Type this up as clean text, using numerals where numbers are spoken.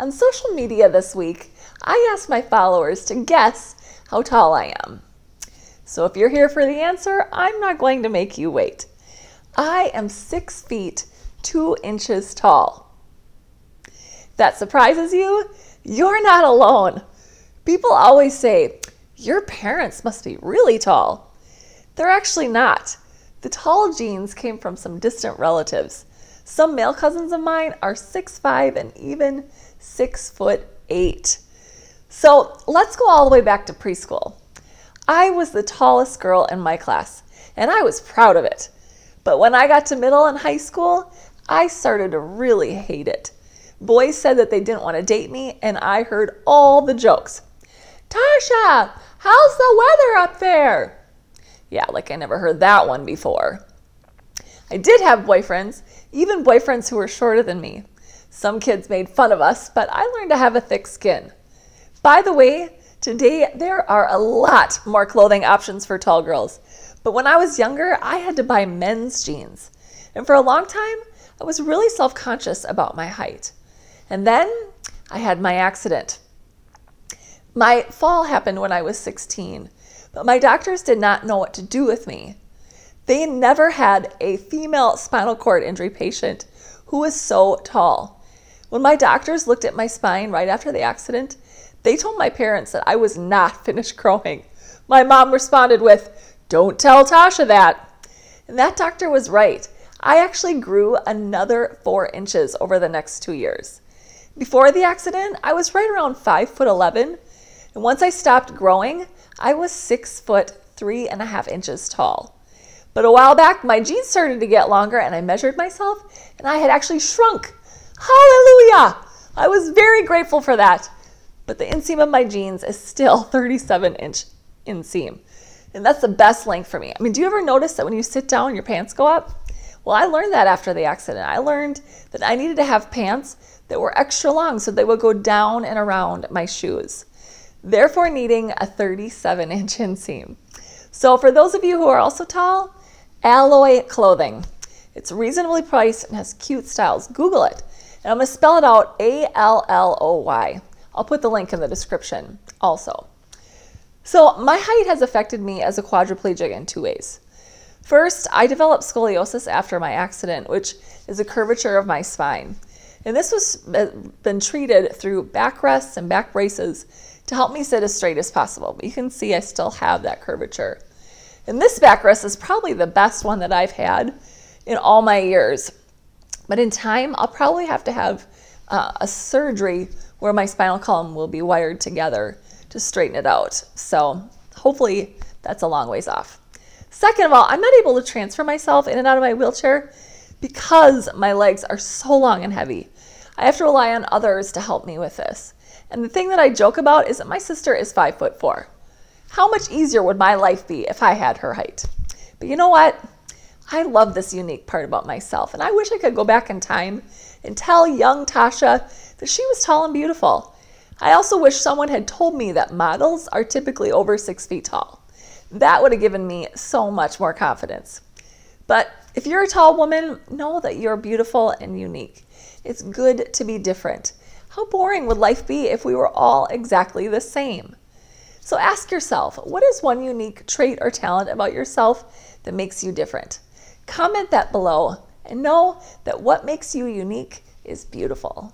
On social media this week, I asked my followers to guess how tall I am. So if you're here for the answer, I'm not going to make you wait. I am 6 feet 2 inches tall. If that surprises you, you're not alone. People always say, your parents must be really tall. They're actually not. The tall genes came from some distant relatives. Some male cousins of mine are 6'5" and even 6'8". So let's go all the way back to preschool. I was the tallest girl in my class, and I was proud of it. But when I got to middle and high school, I started to really hate it. Boys said that they didn't want to date me, and I heard all the jokes. Tasha, how's the weather up there? Yeah, like I never heard that one before. I did have boyfriends, even boyfriends who were shorter than me. Some kids made fun of us, but I learned to have a thick skin. By the way, today there are a lot more clothing options for tall girls. But when I was younger, I had to buy men's jeans. And for a long time, I was really self-conscious about my height. And then I had my accident. My fall happened when I was 16, but my doctors did not know what to do with me. They never had a female spinal cord injury patient who was so tall. When my doctors looked at my spine right after the accident, they told my parents that I was not finished growing. My mom responded with, "Don't tell Tasha that." And that doctor was right. I actually grew another 4 inches over the next 2 years. Before the accident, I was right around 5'11", and once I stopped growing, I was 6 foot 3.5 inches tall. But a while back, my jeans started to get longer, and I measured myself, and I had actually shrunk. Hallelujah! I was very grateful for that. But the inseam of my jeans is still 37-inch inseam. And that's the best length for me. I mean, do you ever notice that when you sit down, your pants go up? Well, I learned that after the accident. I learned that I needed to have pants that were extra long so they would go down and around my shoes, therefore needing a 37-inch inseam. So for those of you who are also tall, Alloy Clothing. It's reasonably priced and has cute styles. Google it. And I'm going to spell it out, A-L-L-O-Y. I'll put the link in the description also. So my height has affected me as a quadriplegic in 2 ways. First, I developed scoliosis after my accident, which is a curvature of my spine. And this was been treated through backrests and back braces to help me sit as straight as possible. But you can see I still have that curvature. And this backrest is probably the best one that I've had in all my years. But in time, I'll probably have to have a surgery where my spinal column will be wired together to straighten it out. So hopefully that's a long ways off. Second of all, I'm not able to transfer myself in and out of my wheelchair because my legs are so long and heavy. I have to rely on others to help me with this. And the thing that I joke about is that my sister is 5'4". How much easier would my life be if I had her height? But you know what? I love this unique part about myself, and I wish I could go back in time and tell young Tasha that she was tall and beautiful. I also wish someone had told me that models are typically over 6 feet tall. That would have given me so much more confidence. But if you're a tall woman, know that you're beautiful and unique. It's good to be different. How boring would life be if we were all exactly the same? So ask yourself, what is one unique trait or talent about yourself that makes you different? Comment that below and know that what makes you unique is beautiful.